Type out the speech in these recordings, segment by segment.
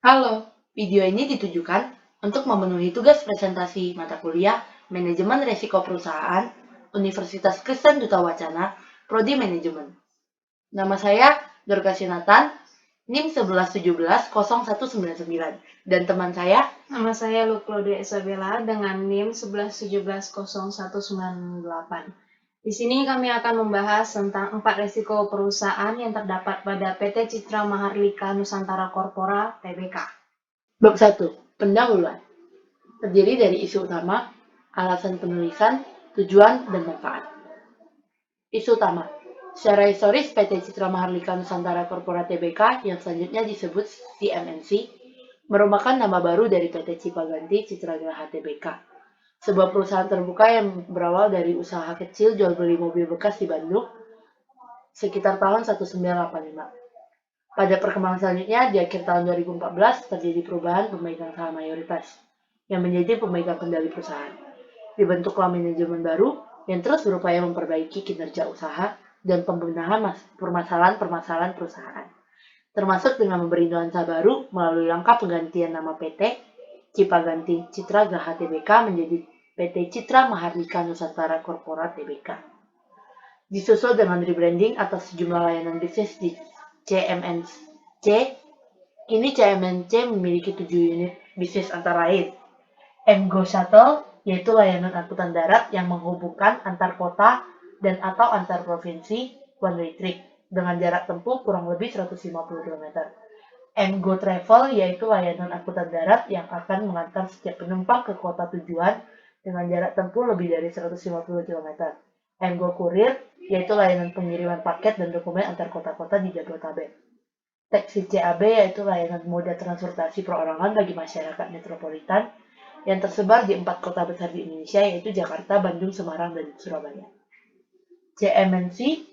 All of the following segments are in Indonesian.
Halo, video ini ditujukan untuk memenuhi tugas presentasi mata kuliah Manajemen Risiko Perusahaan Universitas Kristen Duta Wacana, Prodi Manajemen. Nama saya Dorcas Yonatan, NIM 11170199, dan teman saya. Nama saya Claudia Isabella dengan NIM 11170198. Di sini kami akan membahas tentang 4 risiko perusahaan yang terdapat pada PT Citra Mahardika Nusantara Corpora Tbk. Bab 1. Pendahuluan. Terdiri dari isu utama, alasan penulisan, tujuan, dan manfaat. Isu utama. Secara historis, PT Citra Mahardika Nusantara Corpora Tbk yang selanjutnya disebut CMNC merupakan nama baru dari PT Cipaganti Citra Geraha Tbk, sebuah perusahaan terbuka yang berawal dari usaha kecil jual beli mobil bekas di Bandung sekitar tahun 1985. Pada perkembangan selanjutnya, di akhir tahun 2014 terjadi perubahan pemegang saham mayoritas yang menjadi pemegang kendali perusahaan. Dibentuklah manajemen baru yang terus berupaya memperbaiki kinerja usaha dan pembenahan permasalahan-permasalahan perusahaan, termasuk dengan memberi nuansa baru melalui langkah penggantian nama PT Cipaganti Citra Geraha Tbk menjadi PT Citra Mahardika Nusantara Corpora Tbk. Disusul dengan rebranding atas sejumlah layanan bisnis di CMNC. Kini CMNC memiliki 7 unit bisnis antara lain MGO Shuttle, yaitu layanan angkutan darat yang menghubungkan antar kota dan atau antar provinsi one way trip dengan jarak tempuh kurang lebih 150 km. MGO Travel, yaitu layanan angkutan darat yang akan mengantar setiap penumpang ke kota tujuan dengan jarak tempuh lebih dari 150 km. MGO Courier, yaitu layanan pengiriman paket dan dokumen antar kota-kota di Jabodetabek. Taksi CAB, yaitu layanan moda transportasi perorangan bagi masyarakat metropolitan yang tersebar di 4 kota besar di Indonesia, yaitu Jakarta, Bandung, Semarang, dan Surabaya. CMNC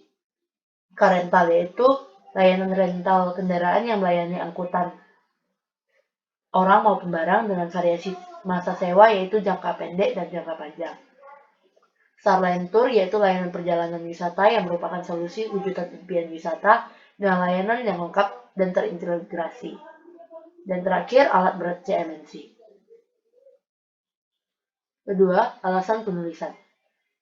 Car Rental, yaitu layanan rental kendaraan yang melayani angkutan orang maupun barang dengan variasi masa sewa, yaitu jangka pendek dan jangka panjang. Starline Tour, yaitu layanan perjalanan wisata yang merupakan solusi wujudan impian wisata dengan layanan yang lengkap dan terintegrasi. Dan terakhir, alat berat CMNC. Kedua, alasan penulisan.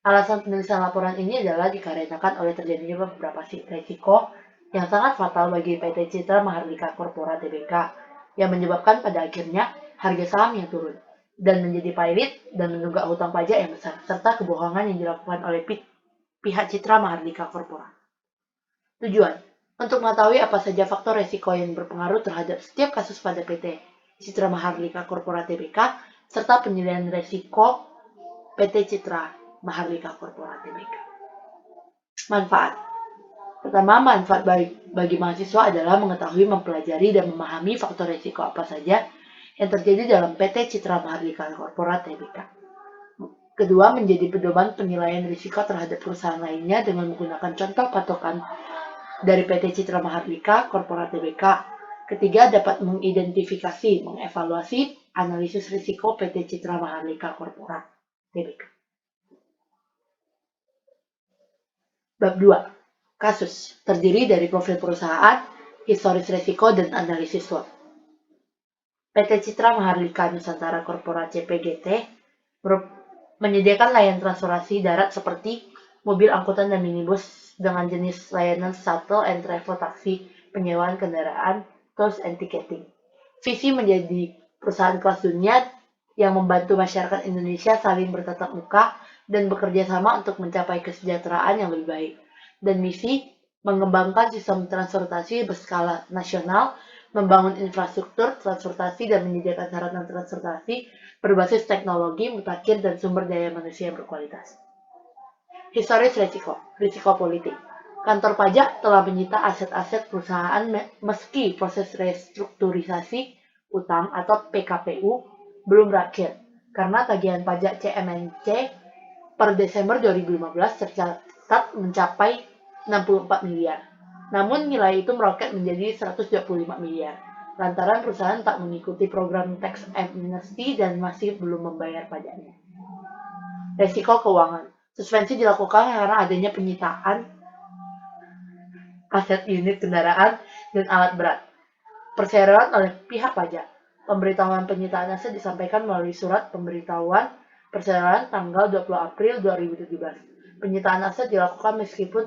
Alasan penulisan laporan ini adalah dikarenakan oleh terjadinya beberapa risiko yang sangat fatal bagi PT Citra Mahardika Corpora Tbk yang menyebabkan pada akhirnya harga saham yang turun dan menjadi pailit dan menunggak hutang pajak yang besar, serta kebohongan yang dilakukan oleh pihak Citra Mahardika Corpora. Tujuan. Untuk mengetahui apa saja faktor resiko yang berpengaruh terhadap setiap kasus pada PT Citra Mahardika Corpora Tbk, serta penilaian resiko PT Citra Mahardika Corpora Tbk. Manfaat. Pertama, manfaat bagi mahasiswa adalah mengetahui, mempelajari, dan memahami faktor resiko apa saja yang terjadi dalam PT Citra Mahardika Corpora Tbk. Kedua, menjadi pedoman penilaian risiko terhadap perusahaan lainnya dengan menggunakan contoh patokan dari PT Citra Mahardika Corpora Tbk. Ketiga, dapat mengidentifikasi, mengevaluasi, analisis risiko PT Citra Mahardika Corpora Tbk. Bab 2. Kasus. Terdiri dari profil perusahaan, historis risiko, dan analisis SWOT. PT Citra Mahardika Nusantara Corpora CPGT menyediakan layanan transportasi darat seperti mobil angkutan dan minibus dengan jenis layanan shuttle and travel taksi, penyewaan kendaraan, tours and ticketing. Visi menjadi perusahaan kelas dunia yang membantu masyarakat Indonesia saling bertatap muka dan bekerja sama untuk mencapai kesejahteraan yang lebih baik. Dan misi mengembangkan sistem transportasi berskala nasional, membangun infrastruktur transportasi dan menyediakan sarana transportasi berbasis teknologi, mutakhir, dan sumber daya manusia yang berkualitas. Historis risiko, risiko politik. Kantor pajak telah menyita aset-aset perusahaan meski proses restrukturisasi utang atau PKPU belum berakhir, karena tagihan pajak CMNC per Desember 2015 tercatat mencapai 64 miliar. Namun nilai itu meroket menjadi 125 miliar, lantaran perusahaan tak mengikuti program tax amnesty dan masih belum membayar pajaknya. Resiko keuangan. Suspensi dilakukan karena adanya penyitaan aset unit kendaraan dan alat berat. perseroan oleh pihak pajak. Pemberitahuan penyitaan aset disampaikan melalui surat pemberitahuan perseroan tanggal 20 April 2017. Penyitaan aset dilakukan meskipun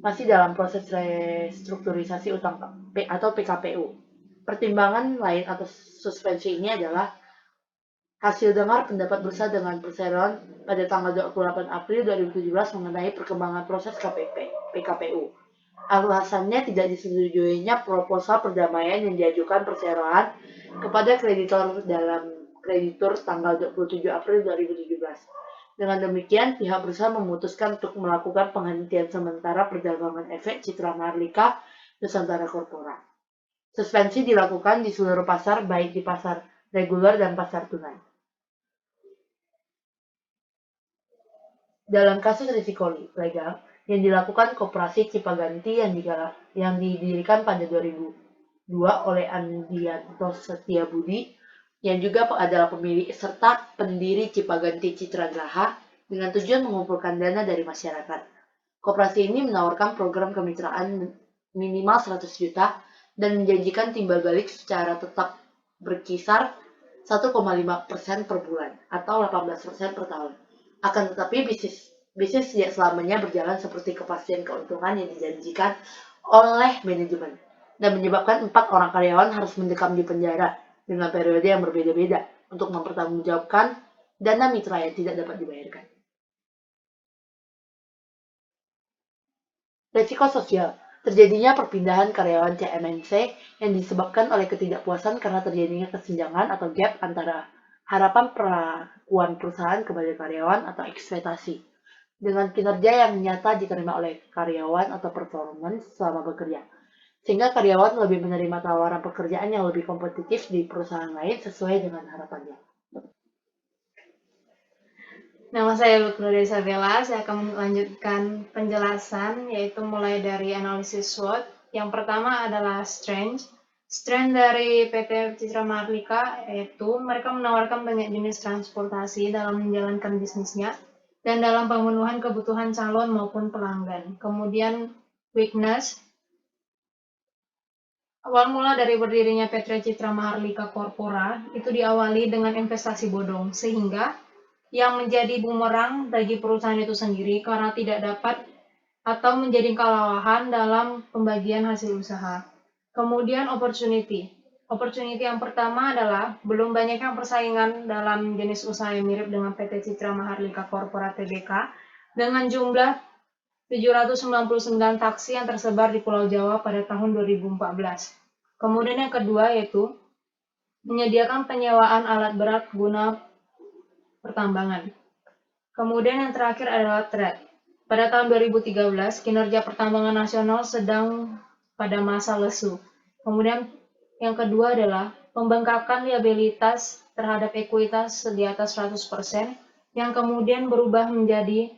masih dalam proses restrukturisasi utang atau PKPU. Pertimbangan lain atas suspensi ini adalah hasil dengar pendapat bursa dengan perseroan pada tanggal 28 April 2017 mengenai perkembangan proses PKPU. Alasannya tidak disetujuinya proposal perdamaian yang diajukan perseroan kepada kreditor dalam kreditur tanggal 27 April 2017. Dengan demikian, pihak berusaha memutuskan untuk melakukan penghentian sementara perdagangan efek Citra Maharlika Nusantara Corpora. Suspensi dilakukan di seluruh pasar, baik di pasar reguler dan pasar tunai. Dalam kasus risiko legal yang dilakukan Koperasi Cipaganti yang didirikan pada 2002 oleh Andianto Setiabudi, yang juga adalah pemilik serta pendiri Cipaganti Citra Graha, dengan tujuan mengumpulkan dana dari masyarakat. Koperasi ini menawarkan program kemitraan minimal 100 juta dan menjanjikan timbal balik secara tetap berkisar 1,5% per bulan atau 18% per tahun. Akan tetapi bisnis tidak selamanya berjalan seperti kepastian keuntungan yang dijanjikan oleh manajemen dan menyebabkan 4 orang karyawan harus mendekam di penjara dengan periode yang berbeda-beda untuk mempertanggungjawabkan dana mitra yang tidak dapat dibayarkan. Risiko sosial. Terjadinya perpindahan karyawan CMNC yang disebabkan oleh ketidakpuasan karena terjadinya kesenjangan atau gap antara harapan perlakuan perusahaan kepada karyawan atau ekspektasi dengan kinerja yang nyata diterima oleh karyawan atau performance selama bekerja. Sehingga karyawan lebih menerima tawaran pekerjaan yang lebih kompetitif di perusahaan lain sesuai dengan harapannya. Nama saya Lutfi Isabella, saya akan melanjutkan penjelasan yaitu mulai dari analisis SWOT. Yang pertama adalah strength. Strength dari PT Citra Maharlika yaitu mereka menawarkan banyak jenis transportasi dalam menjalankan bisnisnya dan dalam pemenuhan kebutuhan calon maupun pelanggan. Kemudian weakness. Awal mula dari berdirinya PT Citra Maharlika Corpora itu diawali dengan investasi bodong, sehingga yang menjadi bumerang bagi perusahaan itu sendiri karena tidak dapat atau menjadi kelelahan dalam pembagian hasil usaha. Kemudian opportunity. Opportunity yang pertama adalah belum banyaknya persaingan dalam jenis usaha yang mirip dengan PT Citra Maharlika Corpora Tbk dengan jumlah 799 taksi yang tersebar di Pulau Jawa pada tahun 2014. Kemudian yang kedua yaitu menyediakan penyewaan alat berat guna pertambangan. Kemudian yang terakhir adalah trade. Pada tahun 2013, kinerja pertambangan nasional sedang pada masa lesu. Kemudian yang kedua adalah pembengkakan liabilitas terhadap ekuitas di atas 100% yang kemudian berubah menjadi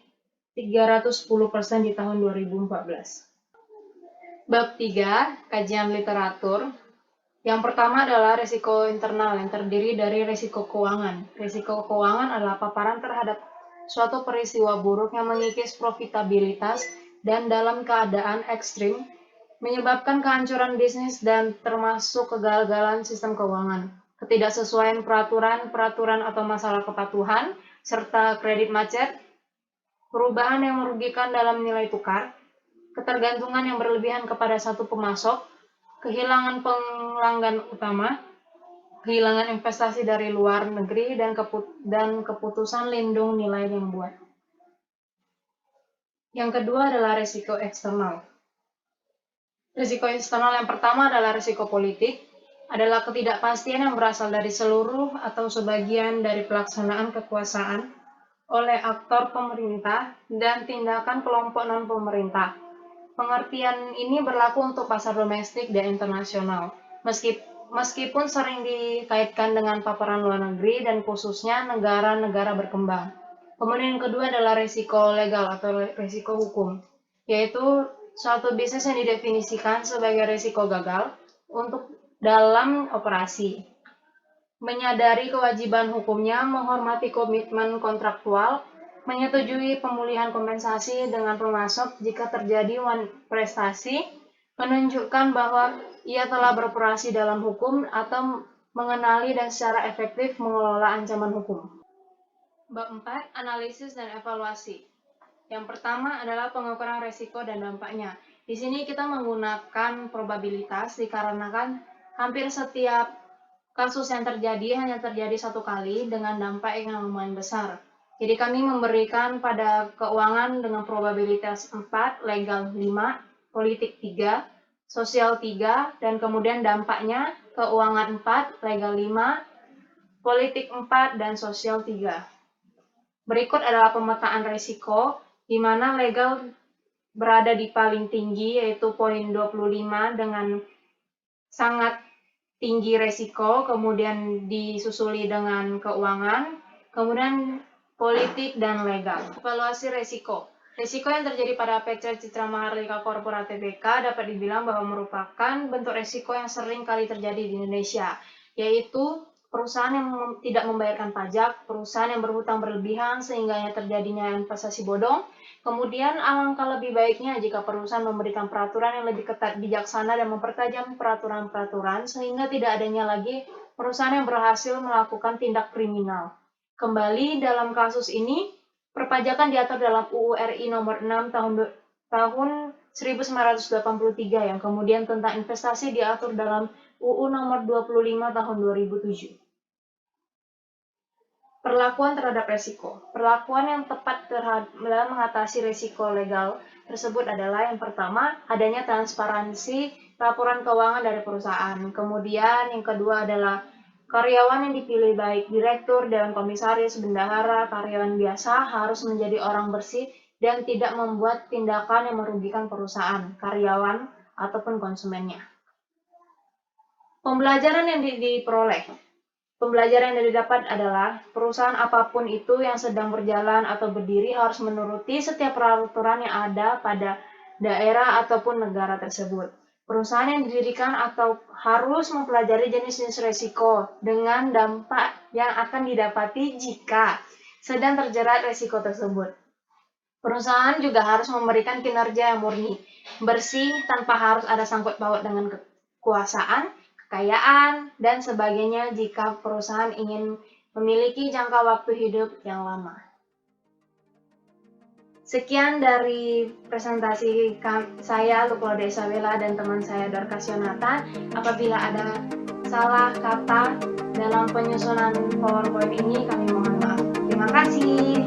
310% di tahun 2014. Bab 3, kajian literatur. Yang pertama adalah risiko internal yang terdiri dari risiko keuangan. Risiko keuangan adalah paparan terhadap suatu peristiwa buruk yang mengikis profitabilitas dan dalam keadaan ekstrim menyebabkan kehancuran bisnis dan termasuk kegagalan sistem keuangan, ketidaksesuaian peraturan atau masalah kepatuhan, serta kredit macet, perubahan yang merugikan dalam nilai tukar, ketergantungan yang berlebihan kepada satu pemasok, kehilangan pelanggan utama, kehilangan investasi dari luar negeri, dan keputusan lindung nilai yang buat. Yang kedua adalah risiko eksternal. Risiko eksternal yang pertama adalah risiko politik, adalah ketidakpastian yang berasal dari seluruh atau sebagian dari pelaksanaan kekuasaan oleh aktor pemerintah dan tindakan kelompok non-pemerintah. Pengertian ini berlaku untuk pasar domestik dan internasional, meskipun sering dikaitkan dengan paparan luar negeri dan khususnya negara-negara berkembang. Kemudian yang kedua adalah risiko legal atau risiko hukum, yaitu suatu bisnis yang didefinisikan sebagai risiko gagal untuk dalam operasi. Menyadari kewajiban hukumnya, menghormati komitmen kontraktual, menyetujui pemulihan kompensasi dengan pemasok jika terjadi prestasi, menunjukkan bahwa ia telah beroperasi dalam hukum atau mengenali dan secara efektif mengelola ancaman hukum. Bab 4. Analisis dan evaluasi. Yang pertama adalah pengukuran resiko dan dampaknya. Di sini kita menggunakan probabilitas dikarenakan hampir setiap kasus yang terjadi hanya terjadi satu kali dengan dampak yang lumayan besar. Jadi kami memberikan pada keuangan dengan probabilitas 4, legal 5, politik 3, sosial 3, dan kemudian dampaknya keuangan 4, legal 5, politik 4, dan sosial 3. Berikut adalah pemetaan risiko, di mana legal berada di paling tinggi, yaitu poin 25 dengan sangat tinggi resiko, kemudian disusuli dengan keuangan, kemudian politik dan legal. Evaluasi resiko. Risiko yang terjadi pada PT Citra Mahardika Corpora Tbk dapat dibilang bahwa merupakan bentuk risiko yang sering kali terjadi di Indonesia, yaitu perusahaan yang tidak membayarkan pajak, perusahaan yang berhutang berlebihan sehingga terjadinya investasi bodong. Kemudian alangkah lebih baiknya jika perusahaan memberikan peraturan yang lebih ketat, bijaksana, dan mempertajam peraturan-peraturan sehingga tidak adanya lagi perusahaan yang berhasil melakukan tindak kriminal. Kembali dalam kasus ini, perpajakan diatur dalam UU RI nomor 6 tahun 1983 yang kemudian tentang investasi diatur dalam UU nomor 25 tahun 2007. Perlakuan terhadap resiko. Perlakuan yang tepat dalam mengatasi risiko legal tersebut adalah yang pertama, adanya transparansi laporan keuangan dari perusahaan. Kemudian yang kedua adalah karyawan yang dipilih baik direktur, dewan komisaris, bendahara, karyawan biasa harus menjadi orang bersih dan tidak membuat tindakan yang merugikan perusahaan, karyawan, ataupun konsumennya. Pembelajaran yang diperoleh. Pembelajaran yang didapat adalah perusahaan apapun itu yang sedang berjalan atau berdiri harus menuruti setiap peraturan yang ada pada daerah ataupun negara tersebut. Perusahaan yang didirikan atau harus mempelajari jenis-jenis risiko dengan dampak yang akan didapati jika sedang terjerat risiko tersebut. Perusahaan juga harus memberikan kinerja yang murni, bersih, tanpa harus ada sangkut paut dengan kekuasaan, kekayaan, dan sebagainya jika perusahaan ingin memiliki jangka waktu hidup yang lama. Sekian dari presentasi saya, Luklaudia Isabella, dan teman saya, Dorcas Yonatan. Apabila ada salah kata dalam penyusunan PowerPoint ini, kami mohon maaf. Terima kasih.